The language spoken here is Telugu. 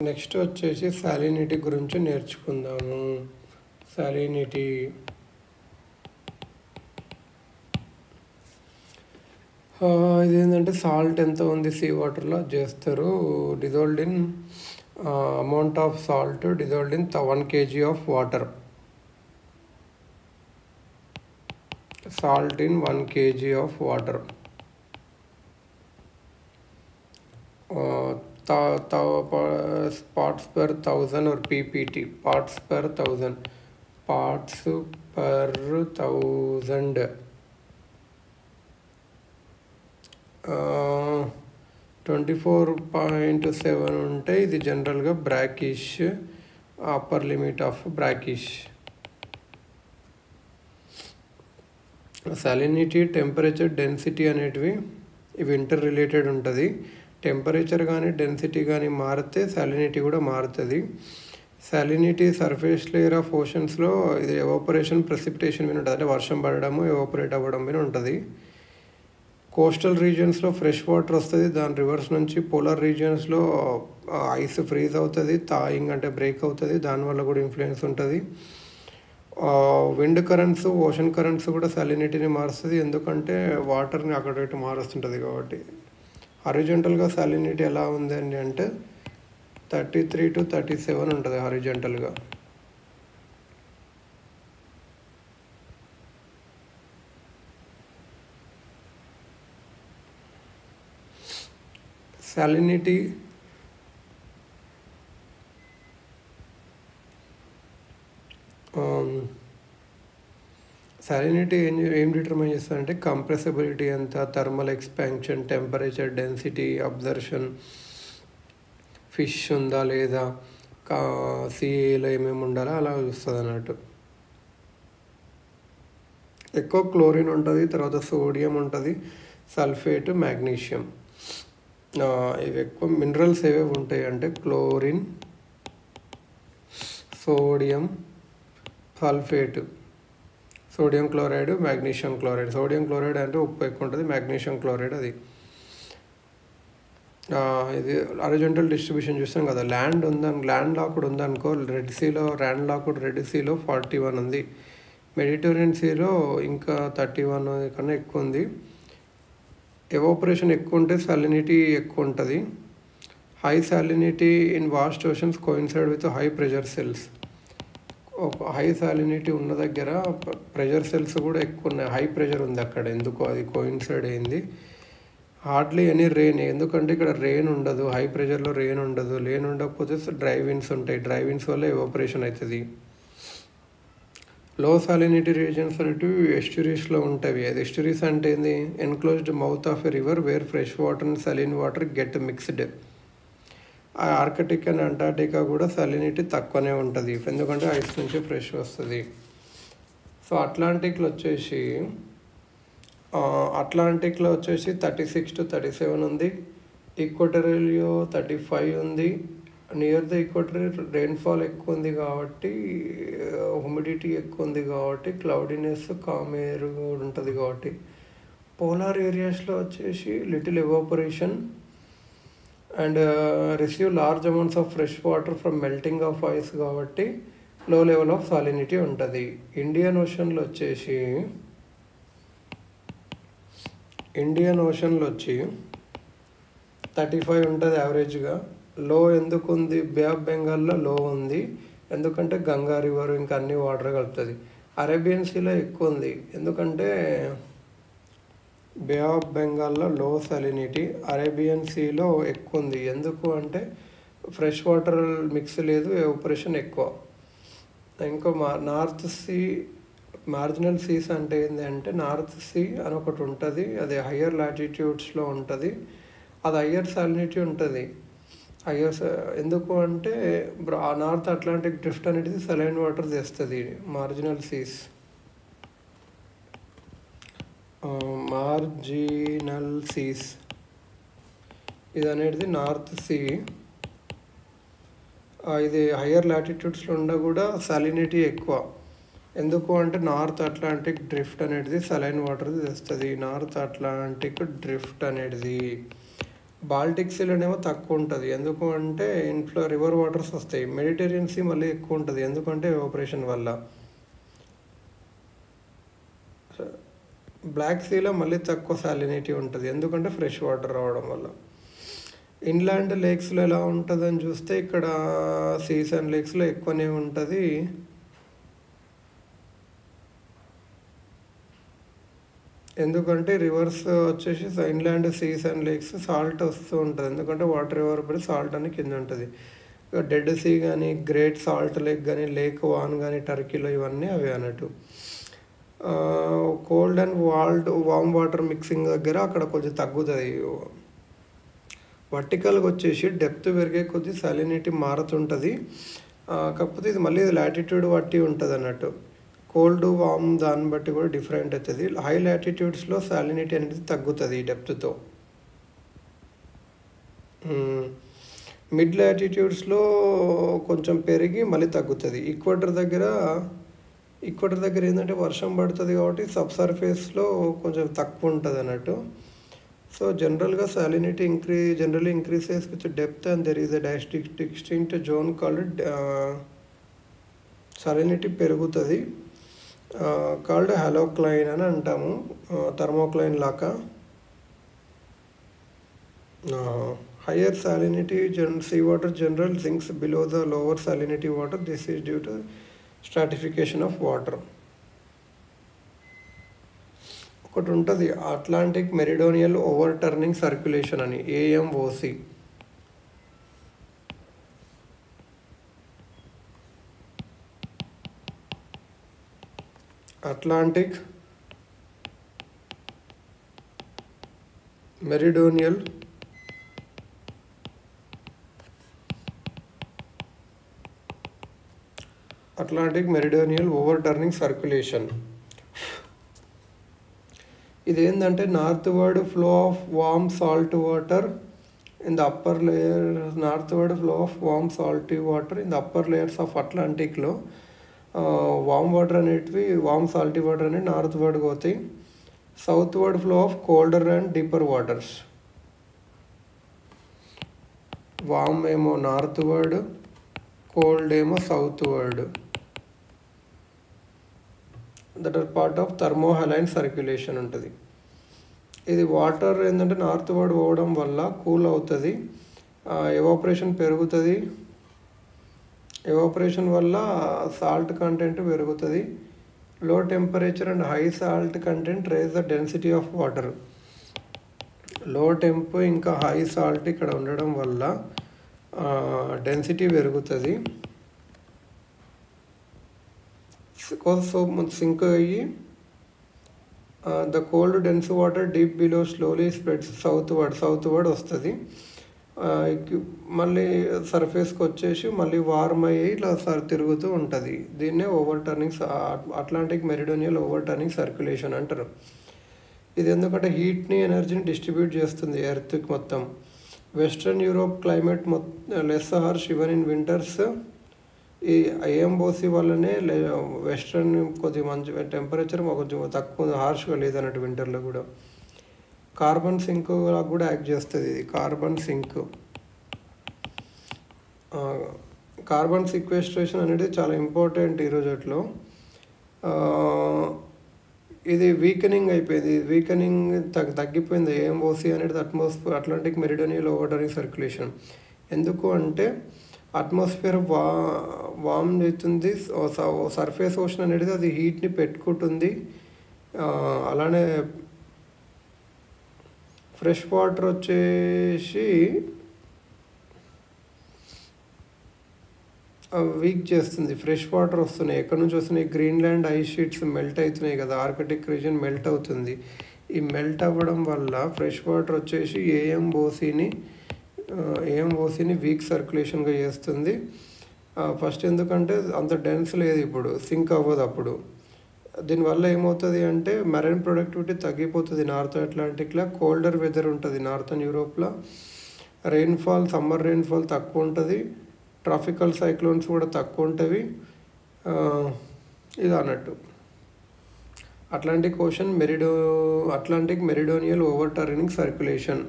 నెక్స్ట్ వచ్చేసి సాలినిటీ గురించి నేర్చుకుందాము. సాలినిటీ ఇదేంటంటే సాల్ట్ ఎంత ఉంది సీ వాటర్లో చేస్తారు. Dissolved in amount of salt dissolved in 1 kg of water. Salt in 1 kg of water. Parts per thousand or PPT. Parts per thousand. Parts per thousand. 24.7 ఉంటే ఇది జనరల్గా brackish, upper limit of brackish. Salinity, temperature, density అనేటివి ఇవి ఇంటర్ రిలేటెడ్ ఉంటుంది. టెంపరేచర్ కానీ డెన్సిటీ కానీ మారితే సాలినిటీ కూడా మారుతుంది. సాలినిటీ సర్ఫేస్ లేయర్ ఆఫ్ ఓషన్స్లో ఇది ఎవాపరేషన్, ప్రెసిపిటేషన్ మీద ఉంటుంది. అంటే వర్షం పడడము, ఎవాపరేట్ అవ్వడం మీద ఉంటుంది. కోస్టల్ రీజియన్స్లో ఫ్రెష్ వాటర్ వస్తుంది. దాని రివర్స్ నుంచి పోలార్ రీజియన్స్లో ఐస్ ఫ్రీజ్ అవుతుంది, థాయింగ్ అంటే బ్రేక్ అవుతుంది. దానివల్ల కూడా ఇన్ఫ్లుయెన్స్ ఉంటుంది. విండ్ కరెంట్స్, ఓషన్ కరెంట్స్ కూడా సాలినిటీని మారుస్తుంది. ఎందుకంటే వాటర్ని అక్కడ ఇటు మారుస్తుంటుంది కాబట్టి. హారిజాంటల్గా సాలినిటీ ఎలా ఉంది అంటే 33 to 37 ఉంటుంది హారిజాంటల్గా. సాలినిటీ సాలినిటీ ఏం డిటర్మైన్ చేస్తుందంటే కంప్రెసిబిలిటీ ఎంత, thermal expansion, temperature, density, absorption, fish ఉందా లేదా, సీలో ఏమేమి ఉండాలో అలా చూస్తుంది అన్నట్టు. ఎక్కువ క్లోరిన్ ఉంటుంది, తర్వాత సోడియం ఉంటుంది, సల్ఫేట్, మ్యాగ్నీషియం. ఇవి ఎక్కువ మినరల్స్ ఏవేవి ఉంటాయి అంటే chlorine, sodium, sulphate, sodium chloride, magnesium chloride. Sodium chloride అంటే ఉప్పు ఎక్కువ ఉంటుంది, మ్యాగ్నీషియం క్లోరైడ్ అది. ఇది హారిజాంటల్ డిస్ట్రిబ్యూషన్ చూస్తాం కదా. ల్యాండ్ లాక్డ్ ఉందనుకో, రెడ్ సీలో ల్యాండ్ లాక్డ్, రెడ్ సీలో 41 ఉంది, మెడిటరేనియన్ సీలో ఇంకా 31 కన్నా ఎక్కువ ఉంది. ఎవాపరేషన్ ఎక్కువ ఉంటే సాలినిటీ ఎక్కువ ఉంటుంది. High salinity in vast oceans coincide with high pressure cells. High salinity ఉన్న దగ్గర ప్రెషర్ సెల్స్ కూడా ఎక్కువ ఉన్నాయి, హై ప్రెషర్ ఉంది అక్కడ. ఎందుకో అది కోయిన్సైడ్ అయింది. హార్డ్లీ ఎనీ రెయిన్, ఎందుకంటే ఇక్కడ రెయిన్ ఉండదు, హై ప్రెషర్లో రెయిన్ ఉండదు. రెయిన్ ఉండకపోతే డ్రై విండ్స్ ఉంటాయి, డ్రై విండ్స్ వల్ల ఎవాపరేషన్ అవుతుంది. లో సాలినిటీ రీజియన్స్ అనేటివి ఎస్టరీస్లో ఉంటాయి. అది ఎస్టరీస్ అంటే ఏంది, enclosed mouth of a river where fresh water and saline water get mixed. Arctic and Antarctica కూడా సాలినిటీ తక్కువనే ఉంటుంది, ఎందుకంటే ఐస్ నుంచి ఫ్రెష్ వస్తుంది. సో అట్లాంటిక్లో వచ్చేసి 36 to 37 ఉంది. ఈక్వటోరియల్లో 35 ఉంది. నియర్ ద ఈక్వటర్ రెయిన్ఫాల్ ఎక్కువ ఉంది కాబట్టి, హ్యూమిడిటీ ఎక్కువ ఉంది కాబట్టి, క్లౌడీనెస్, కామ్ ఎయిర్ ఉంటుంది కాబట్టి. పోలార్ ఏరియాస్లో వచ్చేసి little evaporation and receive large amounts of fresh water from melting of ice కాబట్టి లో లెవెల్ ఆఫ్ సాలినిటీ ఉంటుంది. ఇండియన్ ఓషన్లో వచ్చి 35 ఉంటుంది యావరేజ్గా. లో ఎందుకు ఉంది, బే ఆఫ్ బెంగాల్లో లో ఉంది, ఎందుకంటే గంగా రివర్ ఇంకా అన్ని వాటర్ కలుపుతుంది. అరేబియన్ సీలో ఎక్కువ ఉంది, ఎందుకంటే బే ఆఫ్ బెంగాల్లో లో సాలినిటీ, అరేబియన్ సీలో ఎక్కువ ఉంది. ఎందుకు అంటే ఫ్రెష్ వాటర్ మిక్స్ లేదు, ఎవాపరేషన్ ఎక్కువ. ఇంకో నార్త్ సీ, మార్జినల్ సీస్ అంటే ఏంటంటే నార్త్ సీ అని ఒకటి ఉంటుంది, అది హయ్యర్ లాటిట్యూడ్స్లో ఉంటుంది. అది హయ్యర్ సాలినిటీ ఉంటుంది. ఎందుకు అంటే నార్త్ అట్లాంటిక్ డ్రిఫ్ట్ అనేది సలైన్ వాటర్ తెస్తుంది. మార్జినల్ సీస్ ఇది అనేది నార్త్ సీ. ఇది హయ్యర్ లాటిట్యూడ్స్లో ఉండ కూడా సాలినిటీ ఎక్కువ. ఎందుకు అంటే నార్త్ అట్లాంటిక్ డ్రిఫ్ట్ అనేది సలైన్ వాటర్ తెస్తుంది. నార్త్ అట్లాంటిక్ డ్రిఫ్ట్ అనేది బాల్టిక్ సీలోనేమో తక్కువ ఉంటుంది. ఎందుకు అంటే ఇంట్లో రివర్ వాటర్స్ వస్తాయి. మెడిటేరియన్ సీ మళ్ళీ ఎక్కువ ఉంటుంది, ఎందుకంటే ఎవాపరేషన్ వల్ల. బ్లాక్ సీలో మళ్ళీ తక్కువ సాలినిటీ ఉంటుంది, ఎందుకంటే ఫ్రెష్ వాటర్ రావడం వల్ల. ఇన్లాండ్ లేక్స్లో ఎలా ఉంటుందని చూస్తే ఇక్కడ సీస్ అండ్ లేక్స్లో ఎక్కువనే ఉంటుంది. ఎందుకంటే రివర్స్ వచ్చేసి inland seas and lakes salt వస్తూ ఉంటుంది, ఎందుకంటే వాటర్ ఎవరిపడి సాల్ట్ అని కింద ఉంటుంది. డెడ్ సీ కానీ, గ్రేట్ సాల్ట్ లేక్ కానీ, లేక్ వాన్ కానీ టర్కీలో, ఇవన్నీ అవి అన్నట్టు. Cold and warm water mixing దగ్గర అక్కడ కొంచెం తగ్గుతుంది. వర్టికల్గా వచ్చేసి డెప్త్ పెరిగే కొద్దీ సాలినిటీ మారుతుంటుంది. కాకపోతే ఇది మళ్ళీ లాటిట్యూడ్ బట్టి ఉంటుంది అన్నట్టు. కోల్డ్ వామ్ దాన్ని బట్టి కూడా డిఫరెంట్ అవుతుంది. హై లాటిట్యూడ్స్లో సాలినిటీ అనేది తగ్గుతుంది డెప్త్తో. మిడ్ లాటిట్యూడ్స్లో కొంచెం పెరిగి మళ్ళీ తగ్గుతుంది. ఈక్వెటర్ దగ్గర ఏంటంటే వర్షం పడుతుంది కాబట్టి సబ్ సర్ఫేస్లో కొంచెం తక్కువ ఉంటుంది అన్నట్టు. సో జనరల్గా salinity generally increases with depth, and there is a distinct zone called salinity పెరుగుతుంది, కాల్డ్ హాలోక్లైన్ అని అంటాము, థర్మోక్లైన్ లాగా. Higher salinity sea water general sinks below the lower salinity water. This is due to stratification of water. ఒకటి ఉంటుంది Atlantic meridional overturning circulation అని, AMOC. Atlantic meridional overturning circulation. ఇదేంటంటే northward flow of warm salt water in the upper layer of అట్లాంటిక్లో వామ్ సాల్టీ వాటర్ అనేవి నార్త్వర్డ్గా పోతాయి. Southward flow of colder and deeper waters. Warm ఏమో నార్త్వర్డ్, కోల్డ్ ఏమో southward. That are part of thermohaline circulation ఉంటుంది. ఇది వాటర్ ఏంటంటే నార్త్ వర్డ్ పోవడం వల్ల కూల్ అవుతుంది, ఎవాపరేషన్ పెరుగుతుంది. ఎవాపరేషన్ వల్ల సాల్ట్ కంటెంట్ పెరుగుతుంది. Low temperature and high salt content raise the density of water. Low temp ఇంకా హై సాల్ట్ ఇక్కడ ఉండడం వల్ల డెన్సిటీ పెరుగుతుంది. సో సింక్ అయ్యి the cold dense water deep below slowly spreads southward వస్తుంది. మళ్ళీ సర్ఫేస్కి వచ్చేసి మళ్ళీ వార్మ్ అయ్యి ఇట్లా తిరుగుతూ ఉంటుంది. దీన్నే Atlantic meridional overturning circulation అంటారు. ఇది ఎందుకంటే హీట్ని, ఎనర్జీని డిస్ట్రిబ్యూట్ చేస్తుంది ఎర్త్కి మొత్తం. Western Europe climate less harsh even in winters. ఈ AMOC వల్లనే వెస్ట్రన్ కొద్దిగా మంచి టెంపరేచర్ కొంచెం తక్కువ హార్ష్గా లేదన్నట్టు వింటర్లో కూడా. కార్బన్ సింక్ కూడా యాక్ట్ చేస్తుంది ఇది. కార్బన్ సిక్వెస్ట్రేషన్ అనేది చాలా ఇంపార్టెంట్ ఈ రోజుల్లో. ఇది వీకెనింగ్ అయిపోయింది, తగ్గిపోయింది. AMOC అనేది Atlantic meridional overturning circulation. ఎందుకు అంటే అట్మాస్ఫియర్ వామ్ అవుతుంది, సర్ఫేస్ ఓషన్ అనేది అది హీట్ని పెట్టుకుంటుంది. అలానే ఫ్రెష్ వాటర్ వచ్చేసి వీక్ చేస్తుంది. ఫ్రెష్ వాటర్ వస్తున్నాయి, ఎక్కడి నుంచి వస్తున్నాయి? గ్రీన్లాండ్ ఐస్ షీట్స్ మెల్ట్ అవుతున్నాయి కదా, ఆర్కిటిక్ రీజియన్ మెల్ట్ అవుతుంది. ఈ మెల్ట్ అవ్వడం వల్ల ఫ్రెష్ వాటర్ వచ్చేసి AMOCని వీక్ సర్క్యులేషన్గా చేస్తుంది. ఫస్ట్ ఎందుకంటే అంత డెన్స్ లేదు, ఇప్పుడు సింక్ అవ్వదు. అప్పుడు దీనివల్ల ఏమవుతుంది అంటే మెరైన్ ప్రొడక్టివిటీ తగ్గిపోతుంది. నార్త్ అట్లాంటిక్లో కోల్డర్ వెదర్ ఉంటుంది, నార్థన్ యూరోప్లో సమ్మర్ రెయిన్ఫాల్ తక్కువ ఉంటుంది. ట్రాపికల్ సైక్లోన్స్ కూడా తక్కువ ఉంటుంది. ఇది అన్నట్టు Atlantic meridional overturning circulation.